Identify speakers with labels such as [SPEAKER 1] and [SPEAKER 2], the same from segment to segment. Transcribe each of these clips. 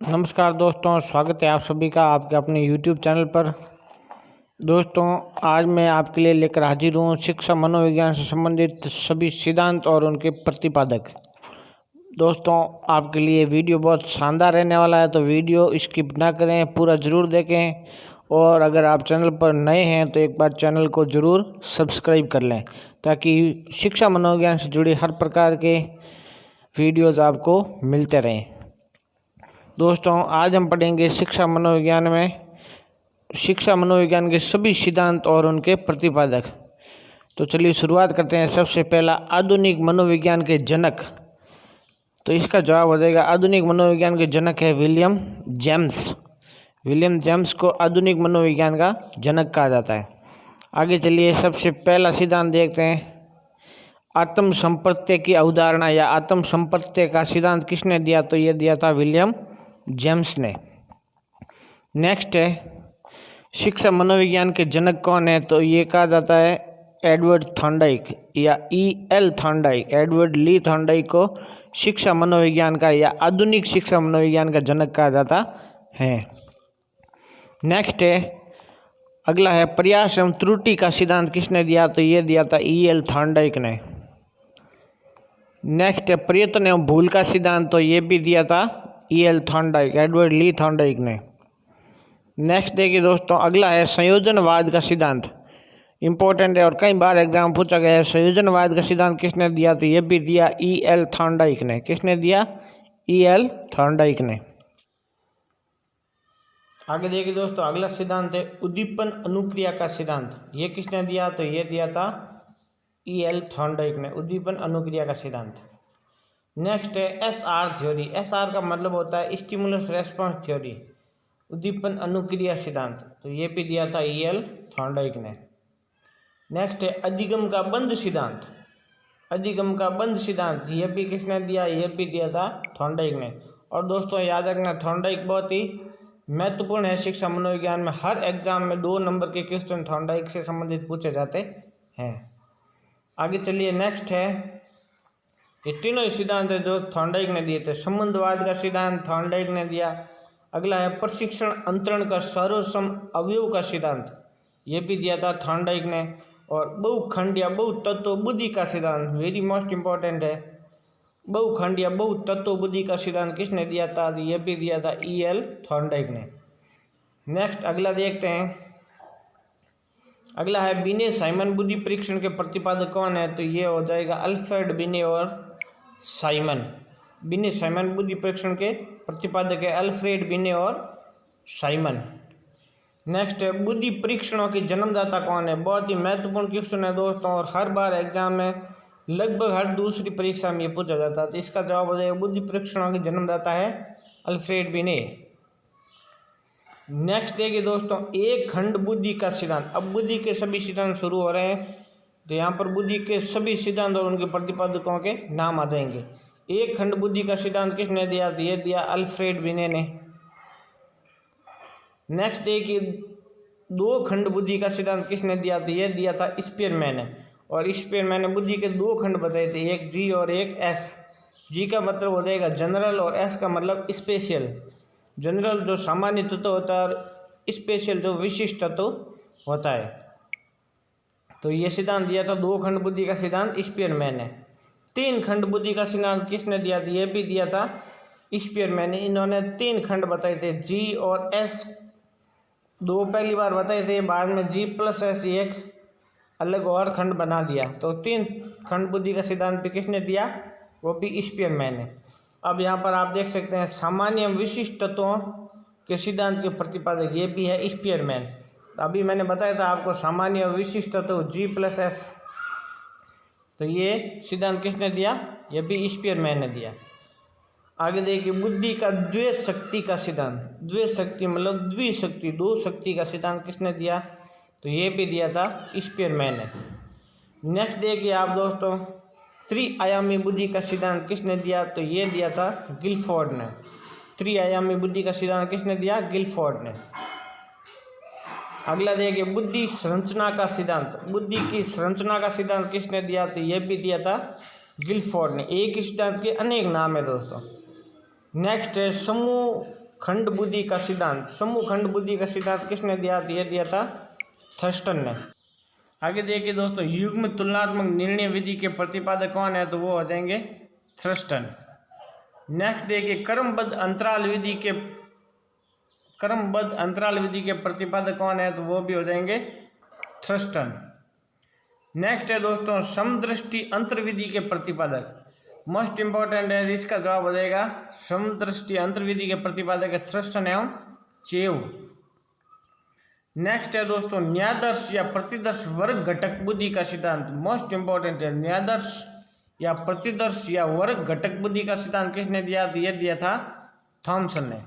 [SPEAKER 1] नमस्कार दोस्तों, स्वागत है आप सभी का आपके अपने YouTube चैनल पर। दोस्तों, आज मैं आपके लिए लेकर हाजिर हूँ शिक्षा मनोविज्ञान से संबंधित सभी सिद्धांत और उनके प्रतिपादक। दोस्तों, आपके लिए वीडियो बहुत शानदार रहने वाला है, तो वीडियो स्किप ना करें, पूरा ज़रूर देखें। और अगर आप चैनल पर नए हैं तो एक बार चैनल को ज़रूर सब्सक्राइब कर लें, ताकि शिक्षा मनोविज्ञान से जुड़ी हर प्रकार के वीडियोज़ आपको मिलते रहें। दोस्तों, आज हम पढ़ेंगे शिक्षा मनोविज्ञान के सभी सिद्धांत और उनके प्रतिपादक। तो चलिए शुरुआत करते हैं। सबसे पहला, आधुनिक मनोविज्ञान के जनक। तो इसका जवाब हो जाएगा, आधुनिक मनोविज्ञान के जनक है विलियम जेम्स। विलियम जेम्स को आधुनिक मनोविज्ञान का जनक कहा जाता है। आगे चलिए, सबसे पहला सिद्धांत देखते हैं। आत्म संप्रत्यय की अवधारणा या आत्म संप्रत्यय का सिद्धांत किसने दिया? तो ये दिया था विलियम जेम्स ने। नेक्स्ट है, शिक्षा मनोविज्ञान के जनक कौन है? तो ये कहा जाता है एडवर्ड थॉर्नडाइक या E.L. थॉर्नडाइक। एडवर्ड ली थॉर्नडाइक को शिक्षा मनोविज्ञान का या आधुनिक शिक्षा मनोविज्ञान का जनक कहा जाता है। नेक्स्ट है, अगला है, प्रयास एवं त्रुटि का सिद्धांत किसने दिया? तो ये दिया था E.L. थॉर्नडाइक ने। नेक्स्ट है, प्रयत्न एवं भूल का सिद्धांत। तो ये भी दिया था E.L. थॉर्नडाइक, एडवर्ड ली थॉर्नडाइक ने। नेक्स्ट देखिए दोस्तों, अगला है संयोजनवाद का सिद्धांत। इंपॉर्टेंट है और कई बार एग्जाम पूछा गया है। संयोजनवाद का सिद्धांत किसने दिया? तो ये भी दिया E.L. थॉर्नडाइक ने। किसने दिया? E.L. थॉर्नडाइक ने। आगे देखिए दोस्तों, अगला सिद्धांत है उद्दीपन अनुक्रिया का सिद्धांत। ये किसने दिया? तो ये दिया था E.L. थॉर्नडाइक ने, उद्दीपन अनुक्रिया का सिद्धांत। नेक्स्ट है SR थ्योरी। SR का मतलब होता है स्टिमुलस रेस्पॉन्स थ्योरी, उद्दीपन अनुक्रिया सिद्धांत। तो ये भी दिया था E.L. थॉर्नडाइक ने। नेक्स्ट है अधिगम का बंध सिद्धांत। अधिगम का बंध सिद्धांत ये भी किसने दिया? ये भी दिया था थॉर्नडाइक ने। और दोस्तों याद रखना, थॉर्नडाइक बहुत ही महत्वपूर्ण है शिक्षा मनोविज्ञान में। हर एग्जाम में 2 नंबर के क्वेश्चन थॉर्नडाइक से संबंधित पूछे जाते हैं। आगे चलिए, नेक्स्ट है, ये तीनों सिद्धांत है जो थॉर्नडाइक ने दिए थे। संबंधवाद का सिद्धांत थॉर्नडाइक ने दिया। अगला है प्रशिक्षण अंतरण का सर्वसम अवयव का सिद्धांत। ये भी दिया था थॉर्नडाइक ने। और बहुखंड या बहुतत्व बुद्धि का सिद्धांत, वेरी मोस्ट इंपॉर्टेंट है। बहुखंड या बहुतत्व बुद्धि का सिद्धांत किसने दिया था? ये भी दिया था E.L. थॉर्नडाइक ने। नेक्स्ट अगला देखते हैं। अगला है बिने साइमन बुद्धि परीक्षण के प्रतिपादक कौन है? तो ये हो जाएगा अल्फ्रेड बिने और साइमन। बिने साइमन बुद्धि परीक्षण के प्रतिपादक है अल्फ्रेड बिने और साइमन। नेक्स्ट है, बुद्धि परीक्षणों के जन्मदाता कौन है? बहुत ही महत्वपूर्ण क्वेश्चन है दोस्तों, और हर बार एग्जाम में लगभग हर दूसरी परीक्षा में ये पूछा जाता है। तो इसका जवाब हो जाएगा, बुद्धि परीक्षणों के जन्मदाता है अल्फ्रेड बिने। नेक्स्ट देखिए दोस्तों, एक खंड बुद्धि का सिद्धांत। अब बुद्धि के सभी सिद्धांत शुरू हो रहे हैं, तो यहाँ पर बुद्धि के सभी सिद्धांत और उनके प्रतिपादकों के नाम आ जाएंगे। एक खंड बुद्धि का सिद्धांत किसने दिया? ये दिया अल्फ्रेड बिने ने। नेक्स्ट देखिए, 2 खंड बुद्धि का सिद्धांत किसने दिया? ये दिया था स्पीयरमैन ने। और स्पीयरमैन ने बुद्धि के 2 खंड बताए थे, एक G और एक S। G का मतलब हो जाएगा जनरल और S का मतलब स्पेशल। जनरल जो सामान्य तत्व होता है और स्पेशल जो विशिष्ट तत्व होता है। तो ये सिद्धांत दिया था 2 खंड बुद्धि का सिद्धांत स्पीयरमैन ने। 3 खंड बुद्धि का सिद्धांत किसने दिया? ये भी दिया था स्पीयरमैन ने। इन्होंने 3 खंड बताए थे, G और S 2 पहली बार बताए थे, बाद में G + S एक अलग और खंड बना दिया। तो 3 खंड बुद्धि का सिद्धांत भी किसने दिया? वो भी स्पीयरमैन ने। अब यहाँ पर आप देख सकते हैं सामान्य विशिष्ट तत्वों के सिद्धांत के प्रतिपादक ये भी है स्पीयरमैन। अभी मैंने बताया था आपको सामान्य और विशिष्ट तत्व G + S। तो ये सिद्धांत किसने दिया? ये भी स्पीयरमैन ने दिया। आगे देखिए, बुद्धि का द्वैत शक्ति का सिद्धांत। द्वैत शक्ति मतलब द्विशक्ति, 2 शक्ति का सिद्धांत किसने दिया? तो ये भी दिया था स्पीयरमैन ने। नेक्स्ट देखिए आप दोस्तों, त्रिआयामी बुद्धि का सिद्धांत किसने दिया? तो ये दिया था गिलफोर्ड ने। त्रिआयामी बुद्धि का सिद्धांत किसने दिया? गिलफोर्ड ने। अगला देखिए, बुद्धि संरचना का सिद्धांत। बुद्धि की संरचना का सिद्धांत किसने दिया? तो ये भी दिया था गिलफोर्ड ने। एक ही सिद्धांत के अनेक नाम है दोस्तों। नेक्स्ट है समूह खंड बुद्धि का सिद्धांत, समूह खंड बुद्धि का सिद्धांत किसने दिया? ये दिया था थर्स्टन ने। आगे देखिए दोस्तों, युग्म तुलनात्मक निर्णय विधि के प्रतिपादक कौन है? तो वो हो जाएंगे थर्स्टन। नेक्स्ट देखिए, क्रमबद्ध अंतराल विधि के प्रतिपादक कौन है? तो वो भी हो जाएंगे थर्स्टन। नेक्स्ट है दोस्तों, समदृष्टि अंतर विधि के प्रतिपादक, मोस्ट इंपॉर्टेंट है, इसका जवाब हो जाएगा समदृष्टि अंतर विधि के प्रतिपादक है थर्स्टन एवं चेव। नेक्स्ट है दोस्तों, न्यायादर्श या प्रतिदर्श वर्ग घटक बुद्धि का सिद्धांत, मोस्ट इंपॉर्टेंट है, न्यायादर्श या प्रतिदर्श या वर्ग घटक बुद्धि का सिद्धांत किसने दिया? तो यह दिया था थॉमसन ने।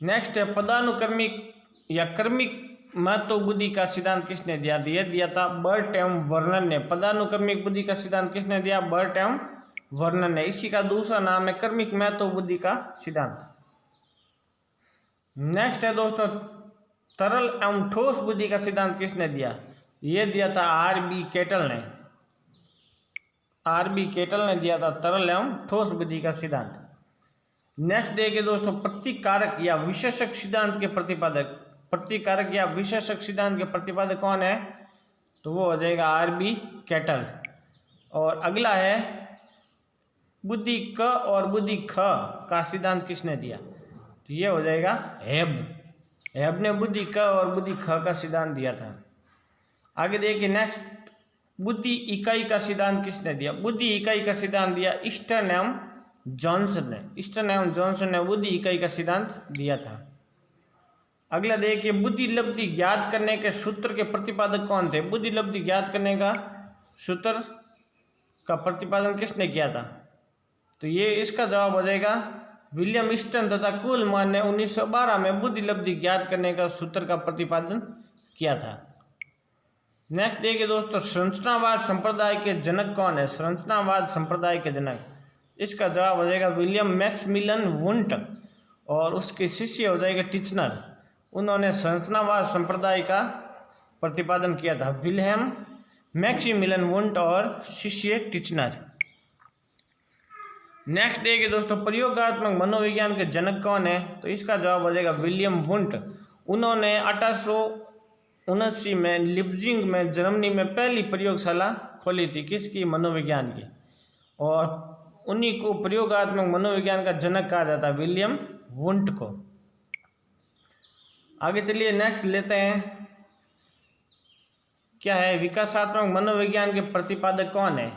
[SPEAKER 1] नेक्स्ट है, पदानुक्रमिक या क्रमिक महत्व बुद्धि का सिद्धांत किसने दिया? यह दिया था बर्ट एवं वर्नन ने। पदानुक्रमिक बुद्धि का सिद्धांत किसने दिया? बर्ट एवं वर्नन ने। इसी का दूसरा नाम है क्रमिक महत्व बुद्धि का सिद्धांत। नेक्स्ट है दोस्तों, तरल एवं ठोस बुद्धि का सिद्धांत किसने दिया? यह दिया था आर.बी. केटल ने। आर.बी. केटल ने दिया था तरल एवं ठोस बुद्धि का सिद्धांत। नेक्स्ट देखिए दोस्तों, प्रतिकारक या विशेषक सिद्धांत के प्रतिपादक, प्रतिकारक या विशेषक सिद्धांत के प्रतिपादक कौन है? तो वो हो जाएगा आर.बी. केटल। और अगला है, बुद्धि क और बुद्धि ख का सिद्धांत किसने दिया? तो ये हो जाएगा हेब। हेब ने बुद्धि क और बुद्धि ख का सिद्धांत दिया था। आगे देखिए, नेक्स्ट, बुद्धि इकाई का सिद्धांत किसने दिया? बुद्धि इकाई का सिद्धांत दिया ईस्टर्न एवं जॉनसन ने। ईस्टर्न एवं जॉनसन ने बुद्धि इकाई का सिद्धांत दिया था। अगला देखिए, बुद्धि लब्धि ज्ञात करने के सूत्र के प्रतिपादक कौन थे? बुद्धि लब्धि ज्ञात करने का सूत्र का प्रतिपादन किसने किया था? तो ये इसका जवाब हो जाएगा विलियम ईस्टन तथा कुहलमान ने 1912 में बुद्धि लब्धि ज्ञात करने का सूत्र का प्रतिपादन किया था। नेक्स्ट देखिए दोस्तों, संरचनावाद संप्रदाय के जनक कौन है? संरचनावाद संप्रदाय के जनक, इसका जवाब हो जाएगा विलियम मैक्समिलन वुंट और उसके शिष्य हो जाएगा टिचनर। उन्होंने संरचनावाद संप्रदाय का प्रतिपादन किया था, विलियम मैक्समिलन वुंट और शिष्य टिचनर। नेक्स्ट देखिए दोस्तों, प्रयोगात्मक मनोविज्ञान के जनक कौन है? तो इसका जवाब हो जाएगा विलियम वुंट। उन्होंने 1879 में लिप्जिंग में जर्मनी में पहली प्रयोगशाला खोली थी, किसकी? मनोविज्ञान की। और उन्हीं को प्रयोगात्मक मनोविज्ञान का जनक कहा जाता है, विलियम वुंट को। आगे चलिए, नेक्स्ट लेते हैं, क्या है? विकासात्मक मनोविज्ञान के प्रतिपादक कौन है?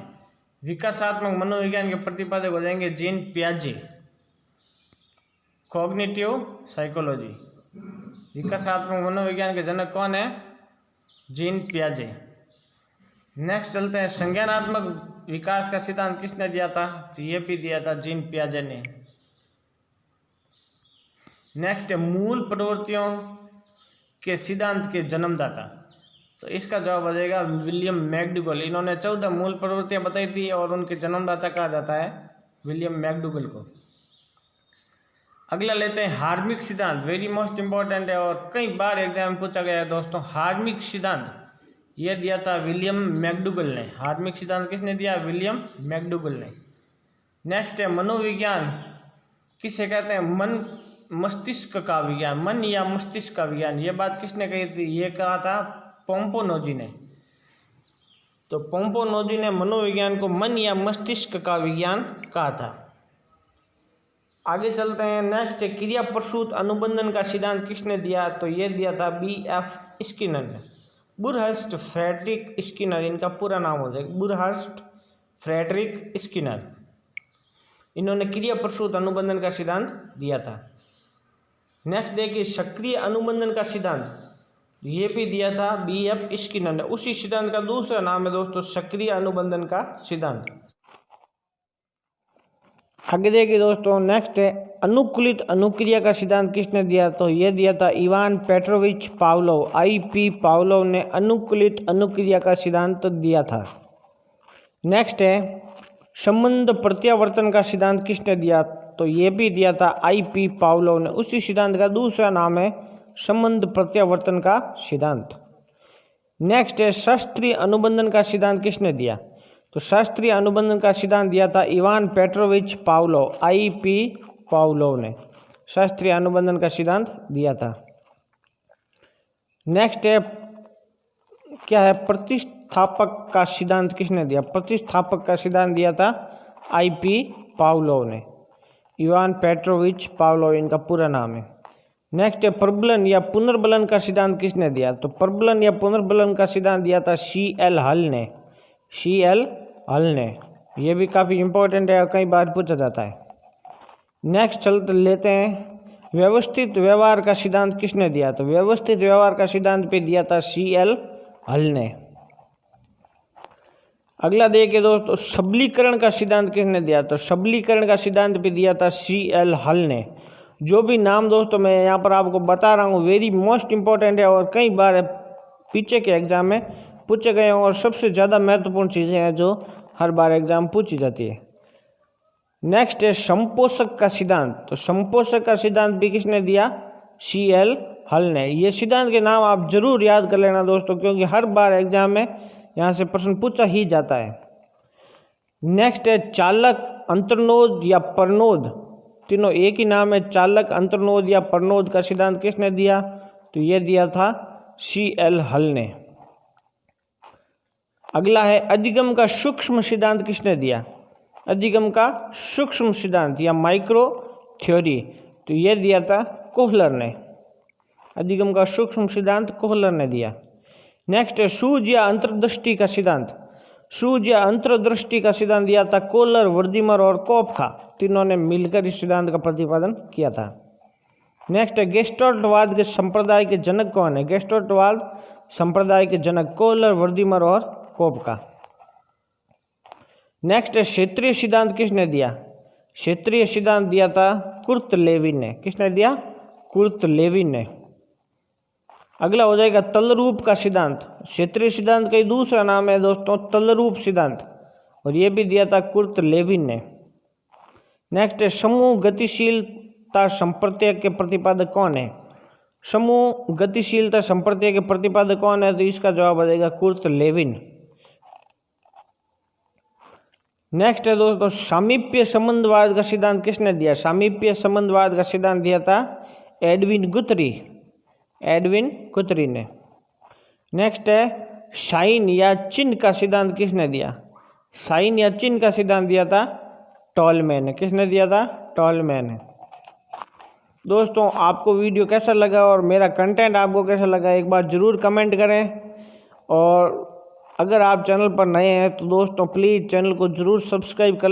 [SPEAKER 1] विकासात्मक मनोविज्ञान के प्रतिपादक हो जाएंगे जीन पियाजे। कॉग्निटिव साइकोलॉजी, विकासात्मक मनोविज्ञान के जनक कौन है? जीन पियाजे। नेक्स्ट चलते हैं, संज्ञानात्मक विकास का सिद्धांत किसने दिया था? तो ये भी दिया था जीन पियाजे ने। नेक्स्ट है, मूल प्रवृत्तियों के सिद्धांत के जन्मदाता, तो इसका जवाब आ जाएगा विलियम मैकडूगल। इन्होंने 14 मूल प्रवृत्तियां बताई थी और उनके जन्मदाता कहा जाता है विलियम मैकडूगल को। अगला लेते हैं हार्मिक सिद्धांत, वेरी मोस्ट इंपॉर्टेंट है और कई बार एग्जाम में पूछा गया है दोस्तों। हार्मिक सिद्धांत ये दिया था विलियम मैकडूगल ने। हार्मिक सिद्धांत किसने दिया? विलियम मैकडूगल ने। नेक्स्ट है, मनोविज्ञान किसे कहते हैं? मन मस्तिष्क का विज्ञान, मन या मस्तिष्क का विज्ञान। ये बात किसने कही थी? ये कहा था पोम्पोनोजी ने। तो पोम्पोनोजी ने मनोविज्ञान को मन या मस्तिष्क का विज्ञान कहा था। आगे चलते हैं, नेक्स्ट क्रिया प्रसूत अनुबंधन का सिद्धांत किसने दिया? तो ये दिया था B.F. स्किनर ने। बुरहर्स्ट फ्रेडरिक स्किनर, इनका पूरा नाम हो जाएगा बुरहर्स्ट फ्रेडरिक स्किनर। इन्होंने क्रिया प्रसूत अनुबंधन का सिद्धांत दिया था। नेक्स्ट देखिए, सक्रिय अनुबंधन का सिद्धांत, ये भी दिया था B.F. स्किनर ने। उसी सिद्धांत का दूसरा नाम है दोस्तों सक्रिय अनुबंधन का सिद्धांत। आगे देखिए दोस्तों, नेक्स्ट है अनुकूलित अनुक्रिया का सिद्धांत किसने दिया? तो ये दिया था Ivan Petrovich Pavlov. I.P. Pavlov ने अनुकूलित अनुक्रिया का सिद्धांत दिया था। नेक्स्ट है संबंध प्रत्यावर्तन का सिद्धांत किसने दिया? तो ये भी दिया था I.P. पावलोव ने। उसी सिद्धांत का दूसरा नाम है संबंध प्रत्यावर्तन का सिद्धांत। नेक्स्ट है शास्त्रीय अनुबंधन का सिद्धांत किसने दिया? तो शास्त्रीय अनुबंधन का सिद्धांत दिया था Ivan Petrovich Pavlov, I.P. Pavlov ने। शास्त्रीय अनुबंधन का सिद्धांत दिया था। नेक्स्ट है क्या है, प्रतिस्थापक का सिद्धांत किसने दिया? प्रतिस्थापक का सिद्धांत दिया था I.P. पावलोव ने। इवान पेट्रोविच पावलोव इनका पूरा नाम है। नेक्स्ट है प्रबलन या पुनर्बलन का सिद्धांत किसने दिया? तो प्रबलन या पुनर्बलन का सिद्धांत दिया था C.L. हल ने। C.L. हल ने, ये भी काफ़ी इंपॉर्टेंट है और कई बार पूछा जाता है। नेक्स्ट चलते लेते हैं व्यवस्थित व्यवहार का सिद्धांत किसने दिया? तो व्यवस्थित व्यवहार का सिद्धांत पे दिया था C.L. हल ने। अगला देखिए दोस्तों, सबलीकरण का सिद्धांत किसने दिया? तो सबलीकरण का सिद्धांत पे दिया था C.L. हल ने। जो भी नाम दोस्तों मैं यहाँ पर आपको बता रहा हूँ वेरी मोस्ट इम्पोर्टेंट है और कई बार पीछे के एग्जाम में पूछे गए हैं और सबसे ज़्यादा महत्वपूर्ण चीज़ें हैं जो हर बार एग्जाम पूछी जाती है। नेक्स्ट है संपोषक का सिद्धांत। तो संपोषक का सिद्धांत भी किसने दिया? C.L. हल ने। ये सिद्धांत के नाम आप जरूर याद कर लेना दोस्तों, क्योंकि हर बार एग्जाम में यहाँ से प्रश्न पूछा ही जाता है। नेक्स्ट है चालक, अंतर्नोद या परनोद, तीनों एक ही नाम है। चालक, अंतर्नोद या परनोद का सिद्धांत किसने दिया? तो ये दिया था C.L. हल ने। अगला है अधिगम का सूक्ष्म सिद्धांत किसने दिया? अधिगम का सूक्ष्म सिद्धांत या माइक्रो थ्योरी, तो ये दिया था कोहलर ने। अधिगम का सूक्ष्म सिद्धांत कोहलर ने दिया। नेक्स्ट है सूझ या अंतर्दृष्टि का सिद्धांत। सूझ या अंतर्दृष्टि का सिद्धांत दिया था कोहलर, वर्दीमर और कोपका, तीनों ने मिलकर इस सिद्धांत का प्रतिपादन किया था। नेक्स्ट है गेस्टाल्टवाद के संप्रदाय के जनक कौन है? गेस्टाल्टवाद संप्रदाय के जनक कोहलर, वर्दीमर और कोपका। नेक्स्ट है क्षेत्रीय सिद्धांत किसने दिया? क्षेत्रीय सिद्धांत दिया था कुर्ट लेविन ने। किसने दिया? कुर्ट लेविन ने। अगला हो जाएगा तलरूप का सिद्धांत। क्षेत्रीय सिद्धांत का दूसरा नाम है दोस्तों तलरूप सिद्धांत, और ये भी दिया था कुर्ट लेविन ने। नेक्स्ट है समूह गतिशीलता संप्रत्यय के प्रतिपादक कौन है? समूह गतिशीलता संप्रत्यय के प्रतिपादक कौन है? तो इसका जवाब आ जाएगा कुर्ट लेविन। नेक्स्ट है दोस्तों सामीप्य संबंधवाद का सिद्धांत किसने दिया? सामीप्य संबंधवाद का सिद्धांत दिया था एडविन गुथरी, एडविन गुथरी ने। नेक्स्ट है साइन या चिन्ह का सिद्धांत किसने दिया? साइन या चिन्ह का सिद्धांत दिया था टॉलमैन ने। किसने दिया था? टॉलमैन ने। दोस्तों आपको वीडियो कैसा लगा और मेरा कंटेंट आपको कैसा लगा एक बार ज़रूर कमेंट करें, और अगर आप चैनल पर नए हैं तो दोस्तों प्लीज़ चैनल को ज़रूर सब्सक्राइब कर